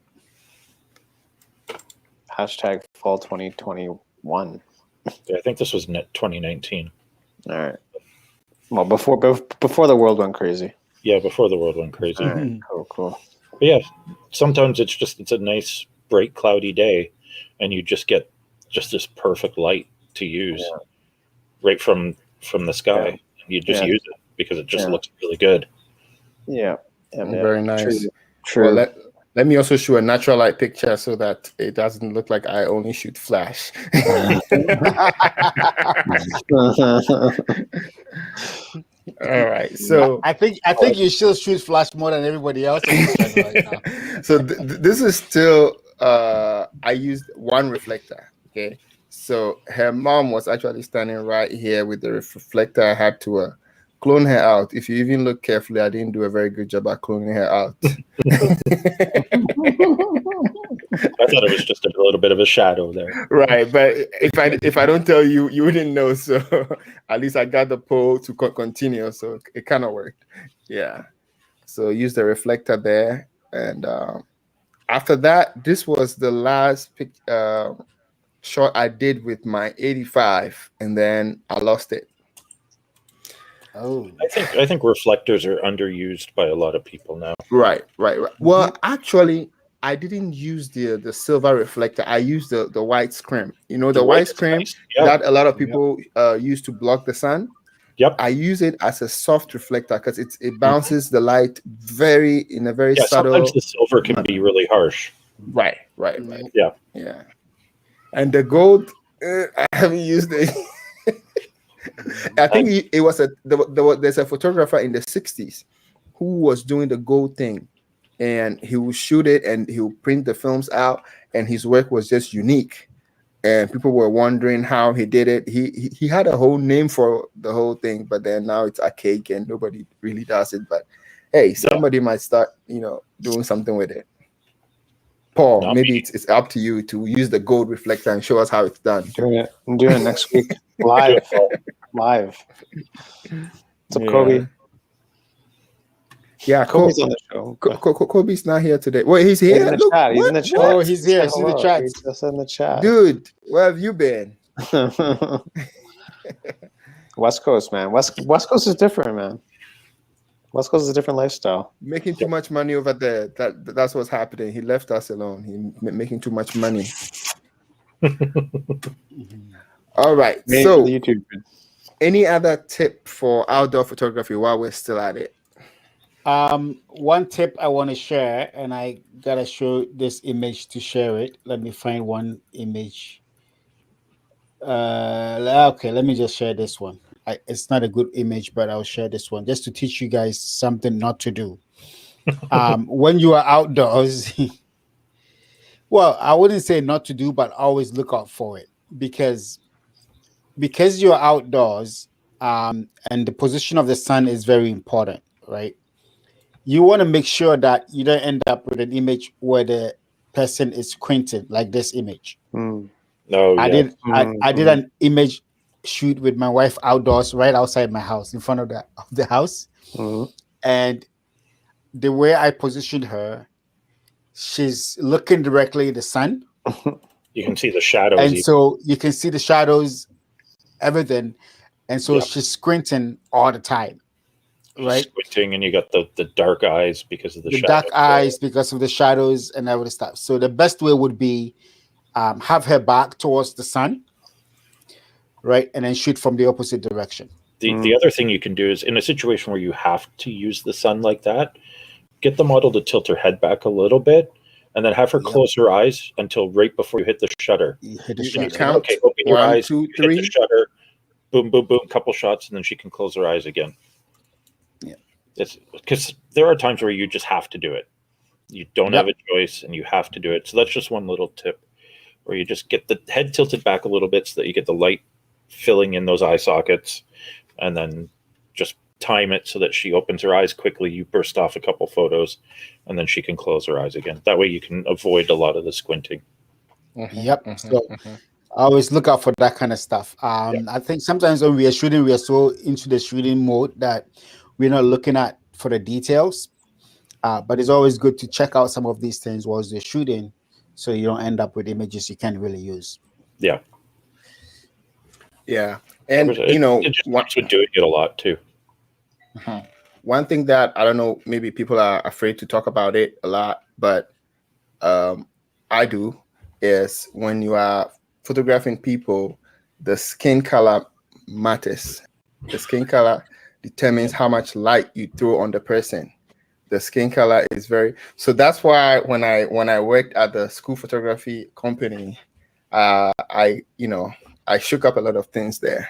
Hashtag fall 2021. I think this was 2019. All right. Well, before the world went crazy. Yeah, before the world went crazy. All right. Cool. But yeah, sometimes it's a nice, bright, cloudy day, and you just get just this perfect light to use right from the sky. Yeah. You just use it because it just looks really good. Yeah. Very nice. True. Well, let me also show a natural light picture so that it doesn't look like I only shoot flash. All right, so I think you still shoot flash more than everybody else on this channel right now. So this is still I used one reflector. Okay, so her mom was actually standing right here with the reflector. I had to clone her out. If you even look carefully, I didn't do a very good job at cloning her out. I thought it was just a little bit of a shadow there. Right, but if I don't tell you, you wouldn't know. So at least I got the pole to continue. So it kind of worked. Yeah. So use the reflector there, and after that, this was the last shot I did with my 85, and then I lost it. Oh, Mm. I think reflectors are underused by a lot of people now. Right. Well, actually, I didn't use the silver reflector. I used the white scrim. You know, the white scrim nice. Yep. that a lot of people use to block the sun. Yep. I use it as a soft reflector because it bounces the light in a very subtle. Sometimes the silver can be really harsh. Right. Yeah. And the gold, I haven't used it. I think it was there's a photographer in the 60s who was doing the gold thing, and he would shoot it and he would print the films out, and his work was just unique, and people were wondering how he did it. He had a whole name for the whole thing, but then now it's archaic and nobody really does it. But hey, somebody might start doing something with it. Paul, maybe it's up to you to use the gold reflector and show us how it's done. I'm doing it next week live. What's up, Kobe? Yeah, Kobe's on the show. Kobe's not here today. Wait, he's here. He's in the chat. He's in the chat. Oh, he's here. He's in the chat. He's just in the chat. Dude, where have you been? West Coast, man. West Coast is different, man. West Coast is a different lifestyle. Making too much money over there. That's what's happening. He left us alone. He's making too much money. All right. So, YouTube. Any other tip for outdoor photography while we're still at it? One tip I want to share, and I gotta show this image to share it. Let me find one image. Okay, let me just share this one. It's not a good image, but I'll share this one just to teach you guys something not to do. When you are outdoors, well, I wouldn't say not to do, but always look out for it because you're outdoors, and the position of the sun is very important, right? You want to make sure that you don't end up with an image where the person is squinting like this image. No, I did an image shoot with my wife outdoors right outside my house in front of the house, and the way I positioned her, she's looking directly at the sun. You can see the shadows, and so you can see the shadows, everything, and so she's squinting all the time. right? Squinting, and you got the dark eyes because of the dark eyes because of the shadows and everything stuff. So the best way would be have her back towards the sun, right, and then shoot from the opposite direction. The other thing you can do is in a situation where you have to use the sun like that, get the model to tilt her head back a little bit, and then have her close her eyes until right before you hit the shutter. You count, okay, open your 1, eyes, 2, hit 3. the shutter, boom, boom, boom, couple shots, and then she can close her eyes again. Yeah, it's because there are times where you just have to do it. You don't have a choice, and you have to do it. So that's just one little tip, where you just get the head tilted back a little bit so that you get the light filling in those eye sockets, and then just time it so that she opens her eyes quickly. You burst off a couple photos, and then she can close her eyes again. That way you can avoid a lot of the squinting. So always look out for that kind of stuff. I think sometimes when we are shooting, we are so into the shooting mode that we're not looking at for the details. But it's always good to check out some of these things whilst you're shooting, so you don't end up with images you can't really use. Yeah. And it just works with doing it a lot too. One thing that I don't know, maybe people are afraid to talk about it a lot, but I do, is when you are photographing people, the skin color matters. The skin color determines how much light you throw on the person. The skin color is so that's why when I worked at the school photography company, I shook up a lot of things there.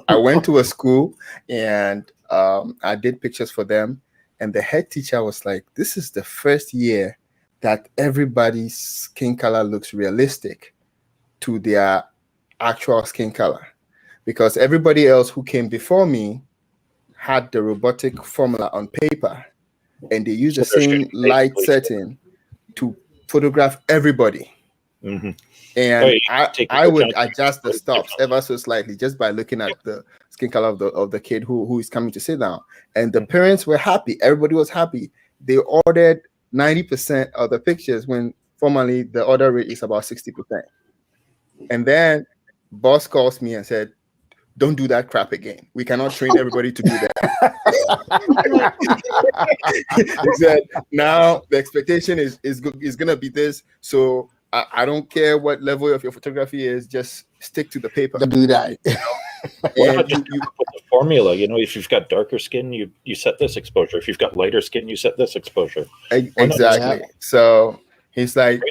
I went to a school and I did pictures for them, and the head teacher was like, this is the first year that everybody's skin color looks realistic to their actual skin color, because everybody else who came before me had the robotic formula on paper, and they used the same light setting to photograph everybody. And I would adjust the stops ever so slightly just by looking at the skin color of the kid who is coming to sit down. And the parents were happy. Everybody was happy. They ordered 90% of the pictures when formally the order rate is about 60%. And then boss calls me and said, don't do that crap again. We cannot train everybody to do that. He said, now the expectation is going to be this. So I don't care what level of your photography is, just stick to the paper. Don't do that. And you put the formula, if you've got darker skin, you set this exposure. If you've got lighter skin, you set this exposure. Exactly. So he's like,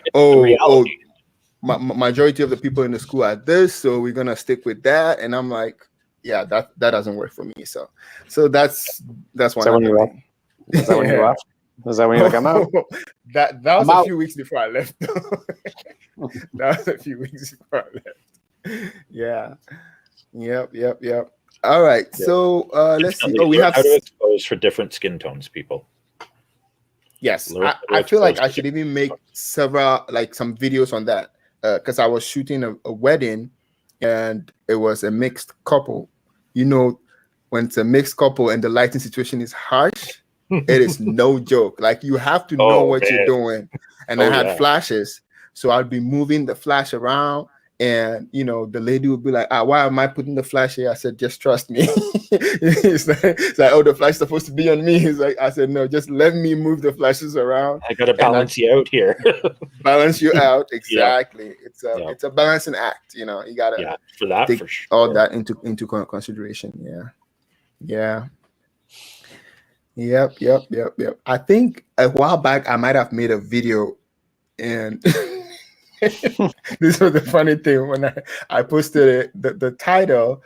majority of the people in the school are this, so we're gonna stick with that. And I'm like, yeah, that doesn't work for me. So that's one. Is that when you left? Was that when you come out? That was a few weeks before I left. That was a few weeks before I left. Yeah. Yep. All right. Yeah. So let's see. We have how to expose for different skin tones, people. Yes, I feel like I should even make several, like some videos on that, because I was shooting a wedding, and it was a mixed couple. When it's a mixed couple and the lighting situation is harsh, it is no joke. Like, you have to know what you're doing. And I had flashes, so I'd be moving the flash around, and the lady would be like, why am I putting the flash here? I said, just trust me. it's like, oh, the flash is supposed to be on me. He's like, I said, no, just let me move the flashes around. I gotta balance you out here. Balance you out, exactly. Yeah. It's a balancing act. You gotta for that, take for sure. all that into consideration. Yeah. Yep. I think a while back I might have made a video, and this was the funny thing. When I posted it, the title,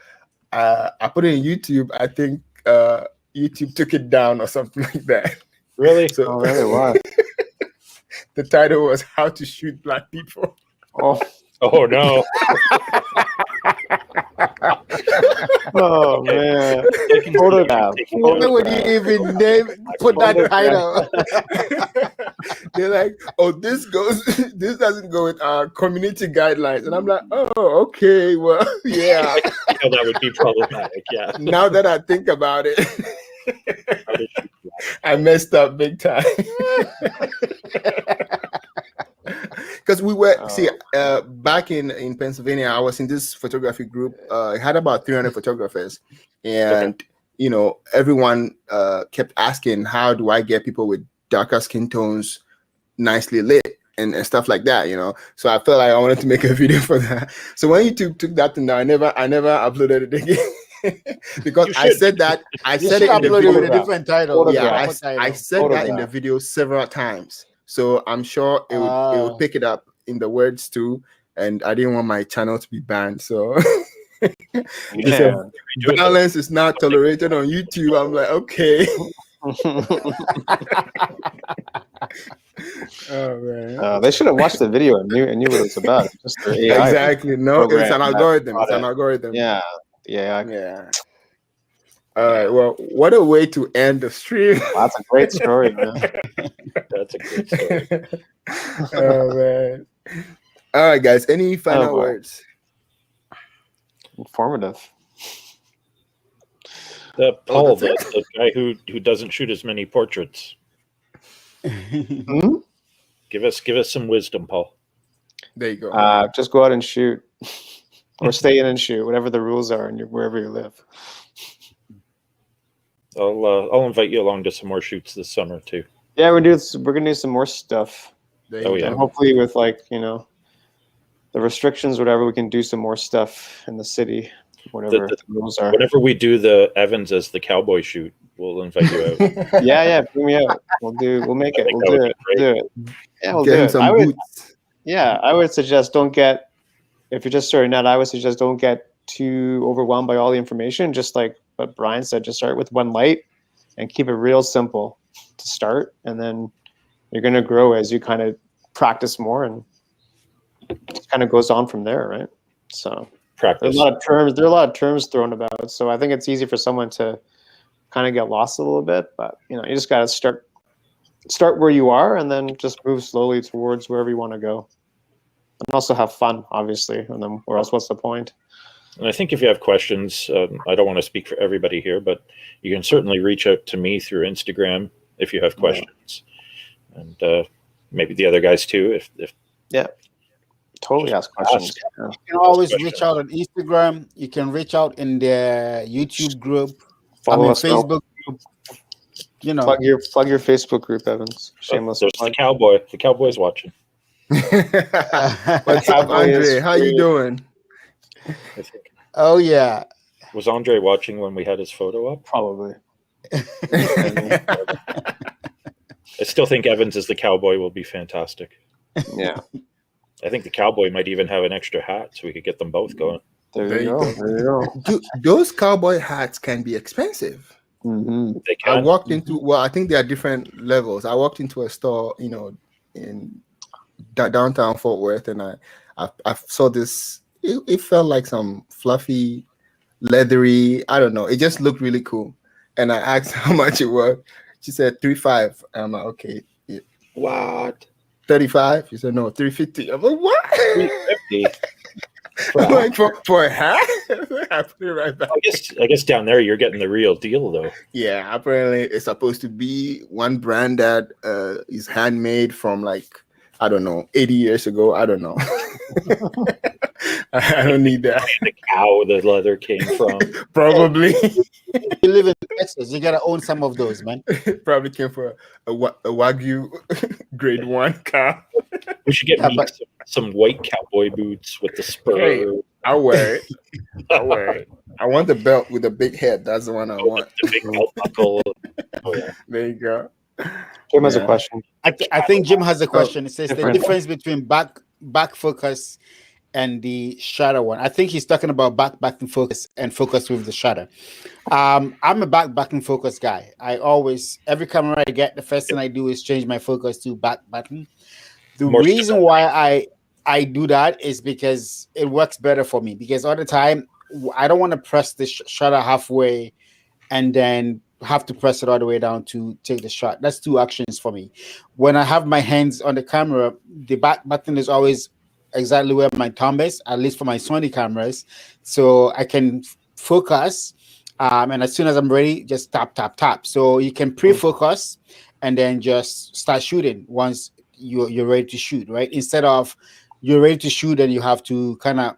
I put it in YouTube. I think YouTube took it down or something like that. Really? So, really? Why? The title was "How to Shoot Black People." Oh no. Oh man! Why would you even put that title? They're like, "Oh, this doesn't go with our community guidelines," and I'm like, "Oh, okay, well, yeah." That would be problematic. Yeah. Now that I think about it, I messed up big time. Because we were back in Pennsylvania, I was in this photography group. It had about 300 photographers, and everyone kept asking, how do I get people with darker skin tones nicely lit and stuff like that, So I felt like I wanted to make a video for that. So when YouTube took that thing down, I never uploaded it again. Because I said it in the video with a different title. Yeah, I said that in the video several times. So I'm sure it would pick it up in the words too. And I didn't want my channel to be banned. So violence is not tolerated on YouTube. I'm like, okay. Oh man! They should have watched the video and knew what it's about. Just the AI exactly. No, it's an algorithm. It's an algorithm. Yeah. All right. Well, what a way to end the stream. That's a great story, man. That's a great story. Oh man! All right, guys. Any final words? Informative. Paul, the guy who doesn't shoot as many portraits. Give us some wisdom, Paul. There you go. Just go out and shoot, or stay in and shoot, whatever the rules are, and wherever you live. I'll invite you along to some more shoots this summer too. Yeah, we're gonna do some more stuff. And hopefully with the restrictions, whatever, we can do some more stuff in the city. Whatever the rules are. Whenever we do the Evans as the cowboy shoot, we'll invite you out. yeah, bring me out. We'll make it. We'll do it. Yeah, we'll do it. Some boots. I would suggest if you're just starting out, I would suggest don't get too overwhelmed by all the information. Just like what Brian said, just start with one light and keep it real simple to start, and then you're going to grow as you kind of practice more, and it kind of goes on from there, right? So. Practice. There are a lot of terms thrown about, so I think it's easy for someone to kind of get lost a little bit. But you just got to start where you are, and then just move slowly towards wherever you want to go, and also have fun, obviously. And then, or else, what's the point? And I think if you have questions, I don't want to speak for everybody here, but you can certainly reach out to me through Instagram if you have questions, and maybe the other guys too. If totally ask questions. You can always reach out on Instagram. You can reach out in the YouTube group. Follow us Facebook group. Plug your Facebook group, Evans. Shameless. There's the cowboy. The cowboy's watching. What's up, Andre? How you doing? Oh yeah. Was Andre watching when we had his photo up? Probably. I still think Evans as the cowboy will be fantastic. Yeah. I think the cowboy might even have an extra hat, so we could get them both going. There you go. Dude, those cowboy hats can be expensive. Mm-hmm. They can. I walked into, I think there are different levels. I walked into a store, in downtown Fort Worth, and I saw this. It felt like some fluffy, leathery. I don't know. It just looked really cool. And I asked how much it was. She said $3,500. I'm like, okay. Yeah. What? 35? She said no, 350. I'm like, what? 350. I'm like, for a hat? I put it right back. I guess down there you're getting the real deal though. Yeah, apparently it's supposed to be one brand that is handmade from I don't know, 80 years ago. I don't know. I don't need that. The cow the leather came from. Probably. You live in Texas. You gotta own some of those, man. Probably came from a Wagyu grade 1 cow. We should get some white cowboy boots with the spur. Hey, I'll wear it. I want the belt with the big head. That's the one I want. The big belt buckle. Oh, yeah. There you go. Jim has a question. I think Jim has a question. It says the difference between back focus and the shutter one. I think he's talking about back and focus with the shutter. I'm a back and focus guy. Every camera I get, the first thing I do is change my focus to back button. The reason why I do that is because it works better for me, because all the time I don't want to press the shutter halfway and then have to press it all the way down to take the shot. That's two actions for me. When I have my hands on the camera, the back button is always exactly where my thumb is, at least for my Sony cameras, so I can focus, and as soon as I'm ready, just tap. So you can pre-focus and then just start shooting once you're ready to shoot, right? Instead of you're ready to shoot and you have to kind of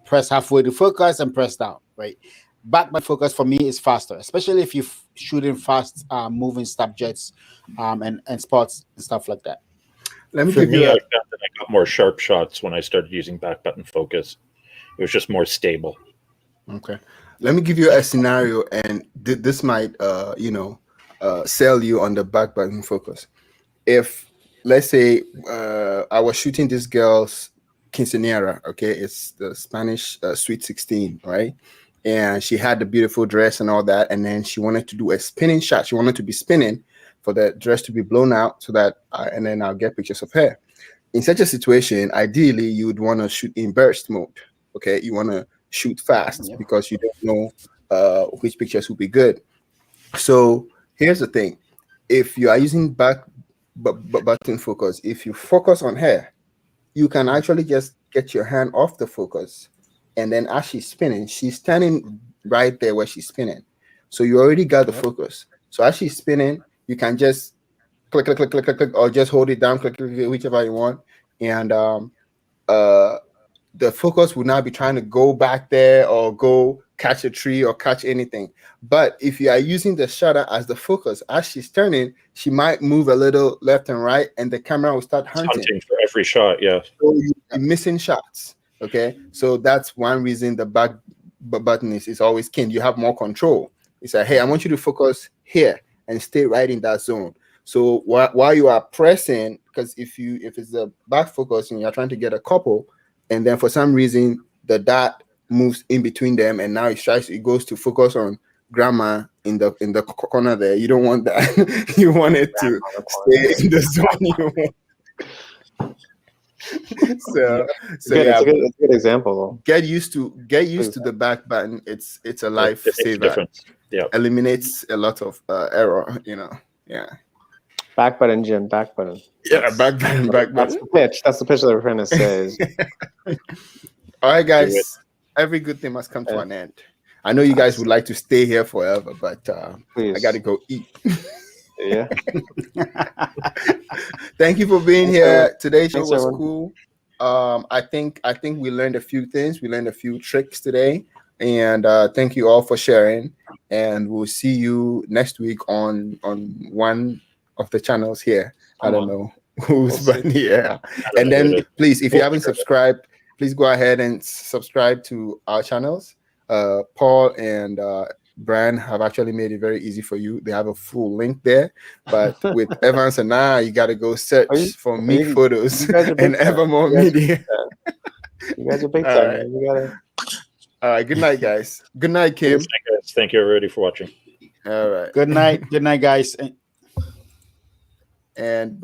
press halfway to focus and press down, right? back button focus for me is faster, especially if you're shooting fast moving subjects and spots and stuff like that. Let me For give me, you I found that I got more sharp shots when I started using back button focus. It was just more stable. Okay. Let me give you a scenario, and this might, sell you on the back button focus. If, let's say, I was shooting this girl's quinceañera, okay, it's the Spanish Sweet 16, right? And she had the beautiful dress and all that, and then she wanted to do a spinning shot. She wanted to be spinning for the dress to be blown out, so that, and then I'll get pictures of her. In such a situation, ideally, you would want to shoot in burst mode. Okay, you want to shoot fast because you don't know which pictures will be good. So here's the thing: if you are using back button focus, if you focus on her, you can actually just get your hand off the focus, and then as she's spinning, she's standing right there where she's spinning. So you already got the focus. So as she's spinning, you can just click, click, click, click, click, click, or just hold it down, click, click, click, whichever you want, and the focus will not be trying to go back there or go catch a tree or catch anything. But if you are using the shutter as the focus, as she's turning, she might move a little left and right, and the camera will start hunting for every shot. Yeah, so you'll be missing shots. Okay, so that's one reason the back button is always keen. You have more control. It's like, hey, I want you to focus here and stay right in that zone. So while you are pressing, because if it's the back focus and you're trying to get a couple, and then for some reason the dot moves in between them, and now it goes to focus on grandma in the corner there. You don't want that. You want it to stay in the zone you want. so yeah, it's a good example though. Get used to the back button. It's a lifesaver. Yeah, eliminates a lot of error. Yeah. Back button, Jim. Back button. Yeah, back button. That's the pitch. That's the pitch that we're trying to say. All right, guys. Every good thing must come to an end. I know you guys would like to stay here forever, but I got to go eat. Yeah. Thank you for being here. Today's show was cool. I think we learned a few things. We learned a few tricks today, and thank you all for sharing. And we'll see you next week on one of the channels here. I don't know who's, but yeah. And then please, if you haven't subscribed, please go ahead and subscribe to our channels. Paul and Brian have actually made it very easy for you. They have a full link there. But with Evans and I, you got to go search for Meek Photos and Evermore Media. You guys are big time. All right. Good night, guys. Good night, Kim. Thank you, everybody, for watching. All right. Good night. Good night, guys. And